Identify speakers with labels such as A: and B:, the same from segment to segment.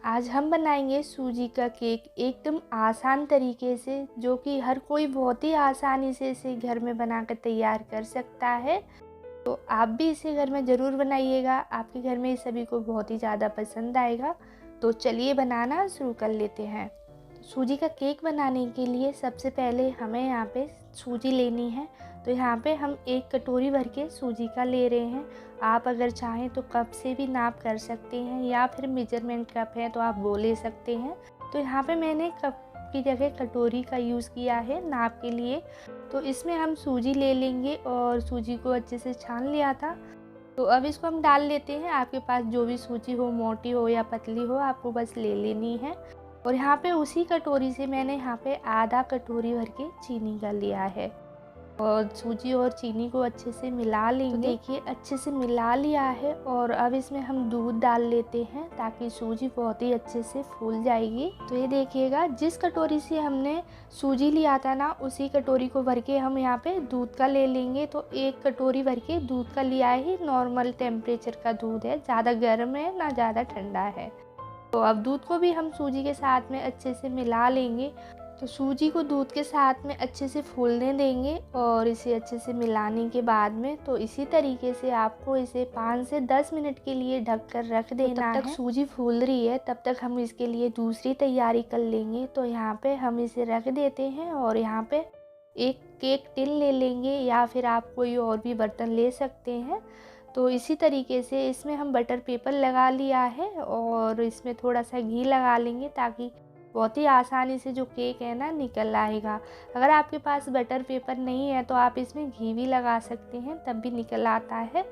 A: आज हम बनाएंगे सूजी का केक एकदम आसान तरीके से, जो कि हर कोई बहुत ही आसानी से इसे घर में बनाकर तैयार कर सकता है। तो आप भी इसे घर में ज़रूर बनाइएगा, आपके घर में सभी को बहुत ही ज़्यादा पसंद आएगा। तो चलिए बनाना शुरू कर लेते हैं। सूजी का केक बनाने के लिए सबसे पहले हमें यहाँ पे सूजी लेनी है। तो यहाँ पे हम 1 कटोरी भर के सूजी का ले रहे हैं। आप अगर चाहें तो कप से भी नाप कर सकते हैं, या फिर मेजरमेंट कप है तो आप वो ले सकते हैं। तो यहाँ पे मैंने कप की जगह कटोरी का यूज़ किया है नाप के लिए। तो इसमें हम सूजी ले लेंगे और सूजी को अच्छे से छान लिया था। तो अब इसको हम डाल लेते हैं। आपके पास जो भी सूजी हो, मोटी हो या पतली हो, आपको बस ले लेनी है। और यहाँ पे उसी कटोरी से मैंने यहाँ पे आधा कटोरी भर के चीनी का लिया है, और सूजी और चीनी को अच्छे से मिला लेंगे। तो देखिए अच्छे से मिला लिया है, और अब इसमें हम दूध डाल लेते हैं ताकि सूजी बहुत ही अच्छे से फूल जाएगी। तो ये देखिएगा, जिस कटोरी से हमने सूजी लिया था ना, उसी कटोरी को भर के हम यहाँ पे दूध का ले लेंगे। तो 1 कटोरी भर के दूध का लिया है। नॉर्मल टेम्परेचर का दूध है, ज़्यादा गर्म है ना ज़्यादा ठंडा है। तो अब दूध को भी हम सूजी के साथ में अच्छे से मिला लेंगे। तो सूजी को दूध के साथ में अच्छे से फूलने देंगे, और इसे अच्छे से मिलाने के बाद में तो इसी तरीके से आपको इसे 5 से 10 मिनट के लिए ढक कर रख देना है। तब तक सूजी फूल रही है, तब तक हम इसके लिए दूसरी तैयारी कर लेंगे। तो यहाँ पे हम इसे रख देते हैं, और यहाँ पे एक केक टिन ले लेंगे, या फिर आप कोई और भी बर्तन ले सकते हैं। तो इसी तरीके से इसमें हम बटर पेपर लगा लिया है, और इसमें थोड़ा सा घी लगा लेंगे ताकि बहुत ही आसानी से जो केक है ना निकल आएगा। अगर आपके पास बटर पेपर नहीं है तो आप इसमें घी भी लगा सकते हैं, तब भी निकल आता है।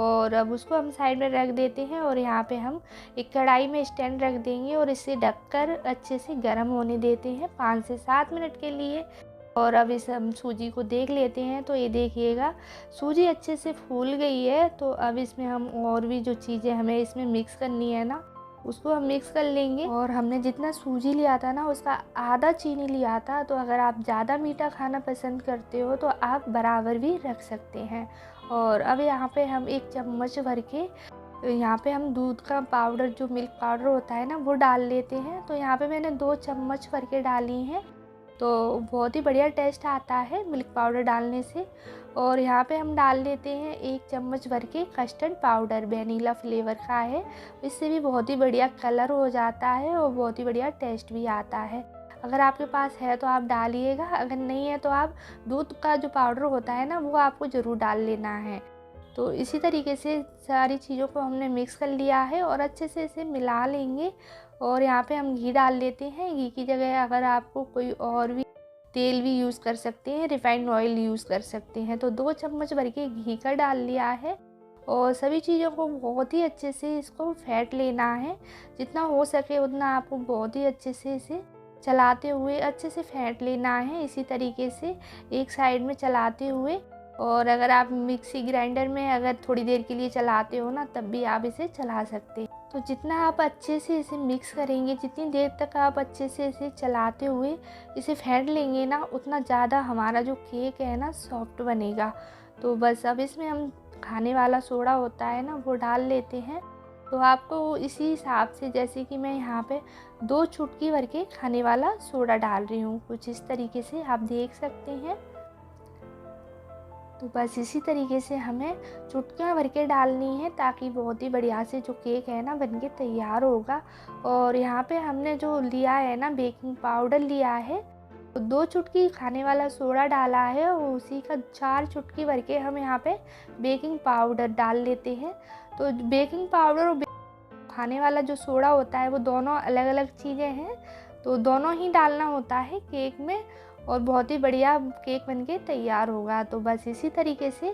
A: और अब उसको हम साइड में रख देते हैं, और यहाँ पे हम एक कढ़ाई में स्टैंड रख देंगे, और इसे ढककर अच्छे से गर्म होने देते हैं 5 से 7 मिनट के लिए। और अब इस हम सूजी को देख लेते हैं। तो ये देखिएगा, सूजी अच्छे से फूल गई है। तो अब इसमें हम और भी जो चीज़ें हमें इसमें मिक्स करनी है ना, उसको हम मिक्स कर लेंगे। और हमने जितना सूजी लिया था ना, उसका आधा चीनी लिया था। तो अगर आप ज़्यादा मीठा खाना पसंद करते हो तो आप बराबर भी रख सकते हैं। और अब यहाँ पे हम 1 चम्मच भर के यहाँ पे हम दूध का पाउडर, जो मिल्क पाउडर होता है ना, वो डाल लेते हैं। तो यहाँ पे मैंने 2 चम्मच भर के डाली हैं। तो बहुत ही बढ़िया टेस्ट आता है मिल्क पाउडर डालने से। और यहाँ पे हम डाल देते हैं 1 चम्मच भर के कस्टर्ड पाउडर, वेनिला फ्लेवर का है। इससे भी बहुत ही बढ़िया कलर हो जाता है, और बहुत ही बढ़िया टेस्ट भी आता है। अगर आपके पास है तो आप डालिएगा, अगर नहीं है तो आप दूध का जो पाउडर होता है ना, वो आपको ज़रूर डाल लेना है। तो इसी तरीके से सारी चीज़ों को हमने मिक्स कर लिया है, और अच्छे से इसे मिला लेंगे। और यहाँ पे हम घी डाल लेते हैं। घी की जगह अगर आपको कोई और भी तेल भी यूज़ कर सकते हैं, रिफाइंड ऑयल यूज़ कर सकते हैं। तो 2 चम्मच भर के घी का डाल लिया है, और सभी चीज़ों को बहुत ही अच्छे से इसको फेंट लेना है। जितना हो सके उतना आपको बहुत ही अच्छे से इसे चलाते हुए अच्छे से फेंट लेना है, इसी तरीके से एक साइड में चलाते हुए। और अगर आप मिक्सी ग्राइंडर में अगर थोड़ी देर के लिए चलाते हो ना, तब भी आप इसे चला सकते हैं। तो जितना आप अच्छे से इसे मिक्स करेंगे, जितनी देर तक आप अच्छे से इसे चलाते हुए इसे फेंट लेंगे ना, उतना ज़्यादा हमारा जो केक है ना सॉफ्ट बनेगा। तो बस अब इसमें हम खाने वाला सोडा होता है ना, वो डाल लेते हैं। तो आपको इसी हिसाब से, जैसे कि मैं यहाँ पे 2 चुटकी भर के खाने वाला सोडा डाल रही हूँ, कुछ इस तरीके से आप देख सकते हैं। तो बस इसी तरीके से हमें चुटकियाँ भर के डालनी है, ताकि बहुत ही बढ़िया से जो केक है ना बनके तैयार होगा। और यहाँ पे हमने जो लिया है ना, बेकिंग पाउडर लिया है, तो 2 चुटकी खाने वाला सोडा डाला है, और उसी का 4 चुटकी भर के हम यहाँ पे बेकिंग पाउडर डाल लेते हैं। तो बेकिंग पाउडर और खाने वाला जो सोडा होता है, वो दोनों अलग अलग चीज़ें हैं। तो दोनों ही डालना होता है केक में, और बहुत ही बढ़िया केक बनके तैयार होगा। तो बस इसी तरीके से।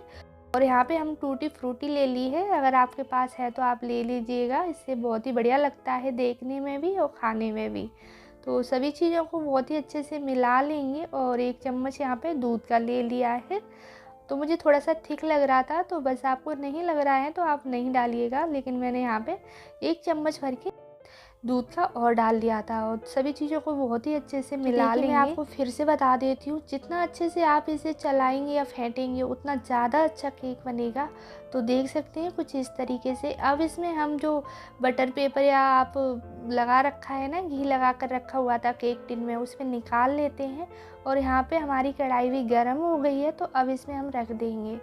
A: और यहाँ पे हम टूटी फ्रूटी ले ली है, अगर आपके पास है तो आप ले लीजिएगा। इससे बहुत ही बढ़िया लगता है देखने में भी और खाने में भी। तो सभी चीज़ों को बहुत ही अच्छे से मिला लेंगे। और 1 चम्मच यहाँ पे दूध का ले लिया है। तो मुझे थोड़ा सा थिक लग रहा था, तो बस आपको नहीं लग रहा है तो आप नहीं डालिएगा, लेकिन मैंने यहाँ पे 1 चम्मच भर के दूध का और डाल दिया था और सभी चीज़ों को बहुत ही अच्छे से मिला लेंगे। मैं आपको फिर से बता देती हूँ, जितना अच्छे से आप इसे चलाएंगे या फेंटेंगे उतना ज़्यादा अच्छा केक बनेगा। तो देख सकते हैं कुछ इस तरीके से। अब इसमें हम जो बटर पेपर या आप लगा रखा है ना, घी लगा कर रखा हुआ था केक टिन में, उसमें निकाल लेते हैं। और यहाँ पे हमारी कढ़ाई भी गर्म हो गई है, तो अब इसमें हम रख देंगे।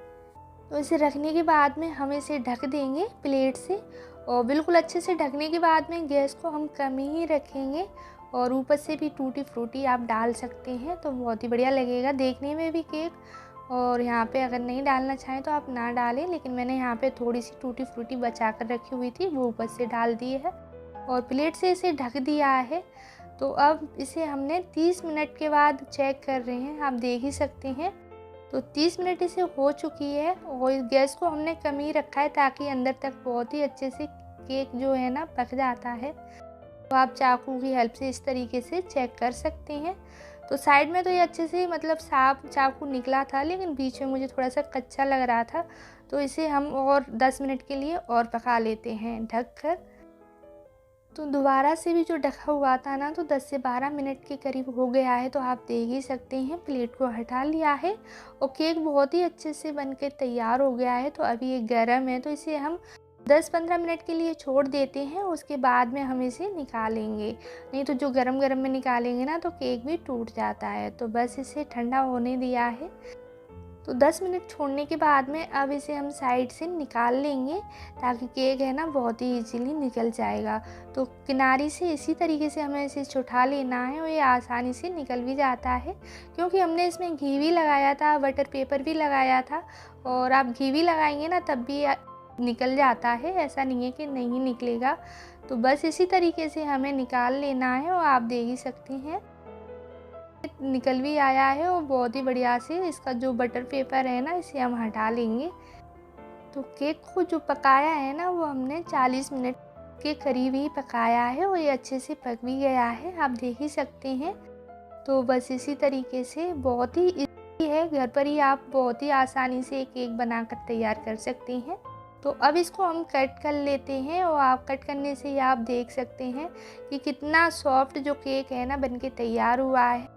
A: तो इसे रखने के बाद में हम इसे ढक देंगे प्लेट से, और बिल्कुल अच्छे से ढकने के बाद में गैस को हम कम ही रखेंगे। और ऊपर से भी टूटी फ्रूटी आप डाल सकते हैं, तो बहुत ही बढ़िया लगेगा देखने में भी केक। और यहाँ पे अगर नहीं डालना चाहें तो आप ना डालें, लेकिन मैंने यहाँ पे थोड़ी सी टूटी फ्रूटी बचा कर रखी हुई थी, वो ऊपर से डाल दी है और प्लेट से इसे ढक दिया है। तो अब इसे हमने 30 मिनट के बाद चेक कर रहे हैं, आप देख ही सकते हैं। तो 30 मिनट इसे हो चुकी है और गैस को हमने कम ही रखा है, ताकि अंदर तक बहुत ही अच्छे से केक जो है ना पक जाता है। तो आप चाकू की हेल्प से इस तरीके से चेक कर सकते हैं। तो साइड में तो ये अच्छे से मतलब साफ चाकू निकला था, लेकिन बीच में मुझे थोड़ा सा कच्चा लग रहा था। तो इसे हम और 10 मिनट के लिए और पका लेते हैं ढक कर। तो दोबारा से भी जो ढका हुआ था ना, तो 10 से 12 मिनट के करीब हो गया है। तो आप देख ही सकते हैं, प्लेट को हटा लिया है और केक बहुत ही अच्छे से बनके तैयार हो गया है। तो अभी ये गर्म है, तो इसे हम 10-15 मिनट के लिए छोड़ देते हैं, उसके बाद में हम इसे निकालेंगे। नहीं तो जो गरम गरम में निकालेंगे ना, तो केक भी टूट जाता है। तो बस इसे ठंडा होने दिया है। तो 10 मिनट छोड़ने के बाद में अब इसे हम साइड से निकाल लेंगे, ताकि केक है ना बहुत ही इजीली निकल जाएगा। तो किनारी से इसी तरीके से हमें इसे छुटा लेना है और ये आसानी से निकल भी जाता है, क्योंकि हमने इसमें घी भी लगाया था, बटर पेपर भी लगाया था। और आप घी भी लगाएंगे ना तब भी निकल जाता है, ऐसा नहीं है कि नहीं निकलेगा। तो बस इसी तरीके से हमें निकाल लेना है और आप देख ही सकते हैं निकल भी आया है। और बहुत ही बढ़िया से इसका जो बटर पेपर है ना, इसे हम हटा लेंगे। तो केक को जो पकाया है ना, वो हमने 40 मिनट के करीब ही पकाया है और ये अच्छे से पक भी गया है, आप देख ही सकते हैं। तो बस इसी तरीके से बहुत ही इजी है, घर पर ही आप बहुत ही आसानी से केक बनाकर तैयार कर सकते हैं। तो अब इसको हम कट कर लेते हैं और आप कट करने से ही आप देख सकते हैं कि कितना सॉफ्ट जो केक है ना बनके तैयार हुआ है।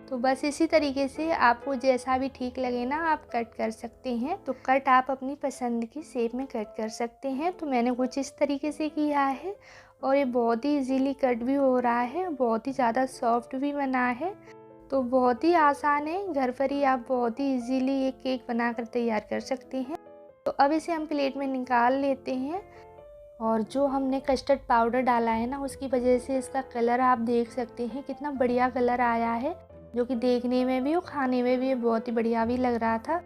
A: तो बस इसी तरीके से आपको जैसा भी ठीक लगे ना, आप कट कर सकते हैं। तो कट आप अपनी पसंद की शेप में कट कर सकते हैं। तो मैंने कुछ इस तरीके से किया है और ये बहुत ही इजीली कट भी हो रहा है, बहुत ही ज़्यादा सॉफ्ट भी बना है। तो बहुत ही आसान है, घर पर ही आप बहुत ही इजीली ये केक बनाकर तैयार कर सकते हैं। तो अब इसे हम प्लेट में निकाल लेते हैं। और जो हमने कस्टर्ड पाउडर डाला है ना, उसकी वजह से इसका कलर आप देख सकते हैं कितना बढ़िया कलर आया है, जो कि देखने में भी और खाने में भी बहुत ही बढ़िया भी लग रहा था।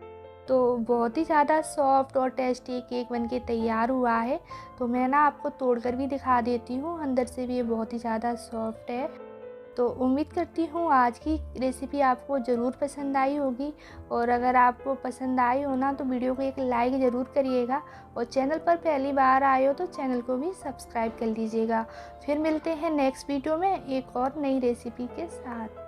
A: तो बहुत ही ज़्यादा सॉफ्ट और टेस्टी केक बनके तैयार हुआ है। तो मैं ना आपको तोड़कर भी दिखा देती हूँ, अंदर से भी ये बहुत ही ज़्यादा सॉफ्ट है। तो उम्मीद करती हूँ आज की रेसिपी आपको ज़रूर पसंद आई होगी। और अगर आपको पसंद आई हो ना, तो वीडियो को एक लाइक ज़रूर करिएगा और चैनल पर पहली बार आए हो तो चैनल को भी सब्सक्राइब कर लीजिएगा। फिर मिलते हैं नेक्स्ट वीडियो में एक और नई रेसिपी के साथ।